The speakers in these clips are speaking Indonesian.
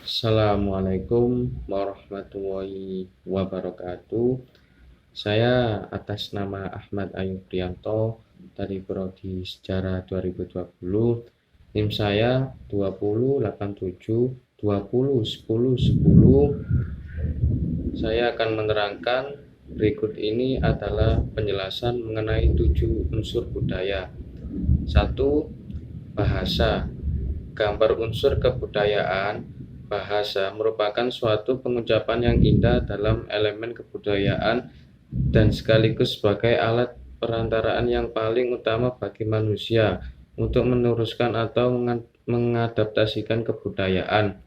Assalamualaikum warahmatullahi wabarakatuh. Saya atas nama Ahmad Ayu Priyanto dari Prodi Sejarah 2020. NIM saya 2087201010. Saya akan menerangkan berikut ini adalah penjelasan mengenai 7 unsur budaya. 1. Bahasa. Gambar unsur kebudayaan. Bahasa merupakan suatu pengucapan yang indah dalam elemen kebudayaan dan sekaligus sebagai alat perantaraan yang paling utama bagi manusia untuk meneruskan atau mengadaptasikan kebudayaan.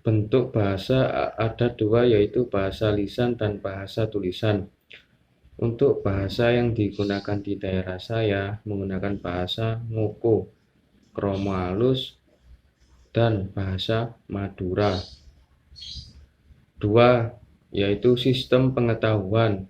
Bentuk bahasa ada dua, yaitu bahasa lisan dan bahasa tulisan. Untuk bahasa yang digunakan di daerah saya menggunakan bahasa Ngoko, Kromo Halus, dan bahasa Madura. 2. Yaitu sistem pengetahuan.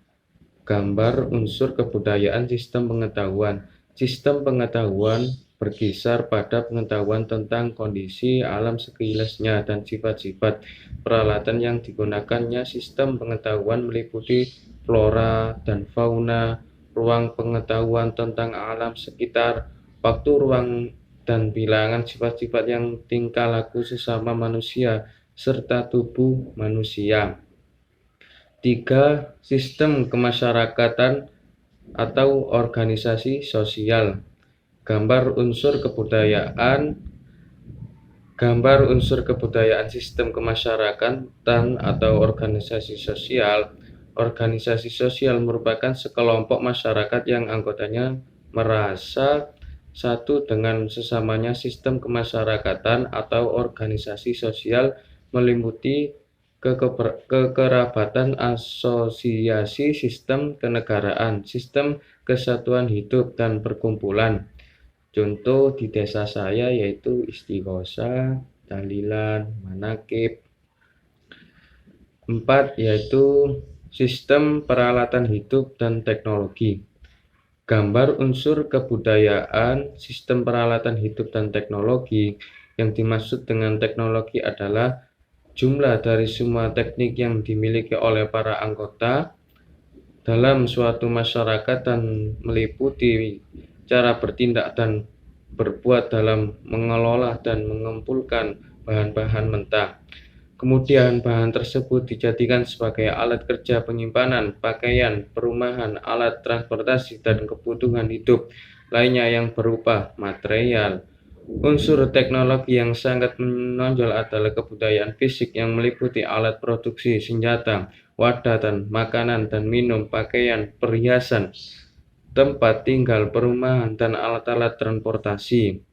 Gambar unsur kebudayaan sistem pengetahuan. Sistem pengetahuan berkisar pada pengetahuan tentang kondisi alam sekilasnya dan sifat-sifat peralatan yang digunakannya. Sistem pengetahuan meliputi flora dan fauna, ruang pengetahuan tentang alam sekitar, waktu, ruang, dan bilangan sifat-sifat yang tingkah laku sesama manusia, serta tubuh manusia. 3. Sistem kemasyarakatan atau organisasi sosial. Gambar unsur kebudayaan sistem kemasyarakatan atau organisasi sosial. Organisasi sosial merupakan sekelompok masyarakat yang anggotanya merasa satu dengan sesamanya. Sistem kemasyarakatan atau organisasi sosial meliputi kekerabatan, asosiasi, sistem kenegaraan, sistem kesatuan hidup, dan perkumpulan. Contoh di desa saya yaitu istighosah, tahlilan, manakib. 4. Yaitu sistem peralatan hidup dan teknologi. Gambar unsur kebudayaan sistem peralatan hidup dan teknologi. Yang dimaksud dengan teknologi adalah jumlah dari semua teknik yang dimiliki oleh para anggota dalam suatu masyarakat dan meliputi cara bertindak dan berbuat dalam mengelola dan mengumpulkan bahan-bahan mentah. Kemudian bahan tersebut dijadikan sebagai alat kerja, penyimpanan, pakaian, perumahan, alat transportasi, dan kebutuhan hidup lainnya yang berupa material. Unsur teknologi yang sangat menonjol adalah kebudayaan fisik yang meliputi alat produksi, senjata, wadah dan makanan dan minum, pakaian, perhiasan, tempat tinggal, perumahan, dan alat-alat transportasi.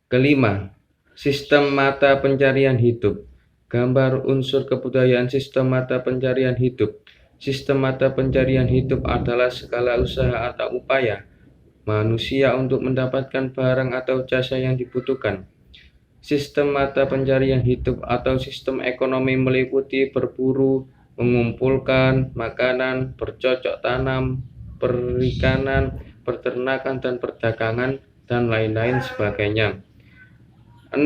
Kelima, sistem mata pencarian hidup. Gambar unsur kebudayaan sistem mata pencarian hidup. Sistem mata pencarian hidup adalah segala usaha atau upaya manusia untuk mendapatkan barang atau jasa yang dibutuhkan. Sistem mata pencarian hidup atau sistem ekonomi meliputi berburu, mengumpulkan makanan, bercocok tanam, perikanan, peternakan, dan perdagangan, dan lain-lain sebagainya. 6.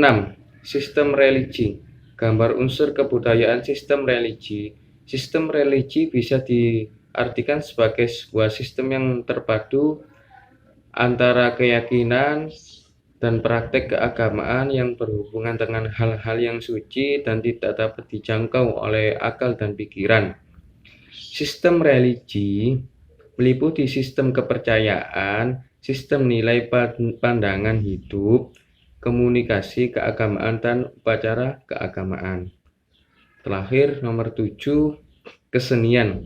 Sistem religi. Gambar unsur kebudayaan sistem religi. Sistem religi bisa diartikan sebagai sebuah sistem yang terpadu antara keyakinan dan praktek keagamaan yang berhubungan dengan hal-hal yang suci dan tidak dapat dijangkau oleh akal dan pikiran. Sistem religi meliputi sistem kepercayaan, sistem nilai pandangan hidup, komunikasi keagamaan, dan upacara keagamaan. Terakhir, nomor 7, kesenian.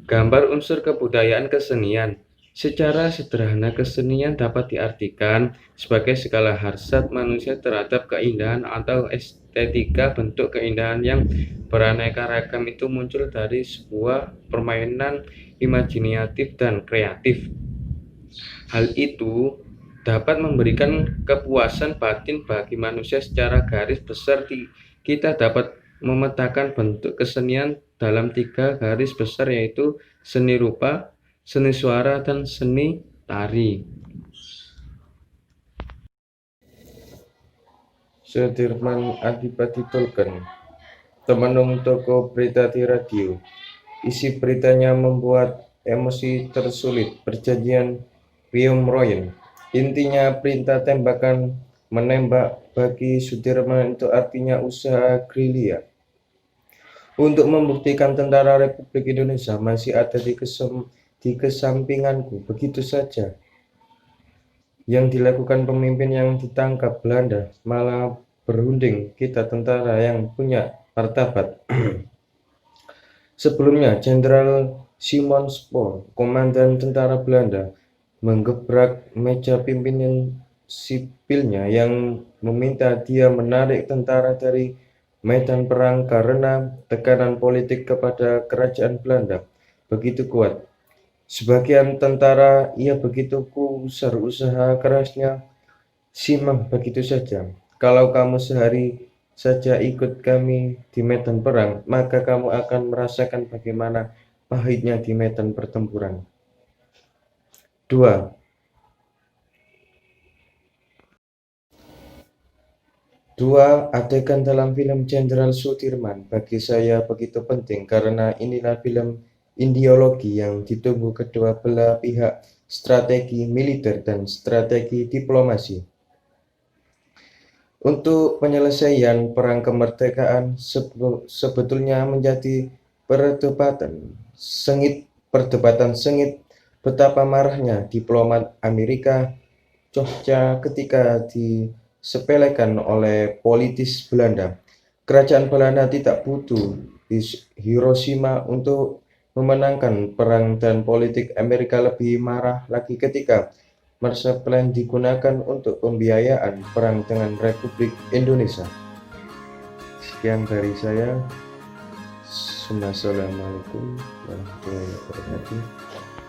Gambar unsur kebudayaan kesenian. Secara sederhana, kesenian dapat diartikan sebagai segala hasrat manusia terhadap keindahan atau estetika. Bentuk keindahan yang beraneka ragam itu muncul dari sebuah permainan imajinatif dan kreatif. Hal itu dapat memberikan kepuasan batin bagi manusia. Secara garis besar, kita dapat memetakan bentuk kesenian dalam 3 garis besar, yaitu seni rupa, seni suara, dan seni tari. Sudirman Adipati Dolken, Temenung toko berita di radio. Isi beritanya membuat emosi tersulit. Perjanjian Royan. Intinya perintah tembakan menembak bagi Sudirman itu artinya usaha gerilya untuk membuktikan tentara Republik Indonesia masih ada di kesampinganku. Begitu saja yang dilakukan pemimpin yang ditangkap Belanda, malah berunding kita tentara yang punya martabat. Sebelumnya, Jenderal Simon Spoor, komandan tentara Belanda, menggebrak meja pimpinan sipilnya yang meminta dia menarik tentara dari medan perang karena tekanan politik kepada kerajaan Belanda begitu kuat. Sebagian tentara ia begitu kusar usaha kerasnya simak begitu saja. Kalau kamu sehari saja ikut kami di medan perang, maka kamu akan merasakan bagaimana pahitnya di medan pertempuran. 2. Adegan dalam film Jenderal Sudirman bagi saya begitu penting karena inilah film ideologi yang ditunggu kedua belah pihak, strategi militer dan strategi diplomasi. Untuk penyelesaian perang kemerdekaan sebetulnya menjadi perdebatan sengit betapa marahnya diplomat Amerika Churchill ketika disepelekan oleh politis Belanda. Kerajaan Belanda tidak butuh Hiroshima untuk memenangkan perang dan politik Amerika lebih marah lagi ketika Marshall Plan digunakan untuk pembiayaan perang dengan Republik Indonesia. Sekian dari saya. Wassalamualaikum warahmatullahi wabarakatuh.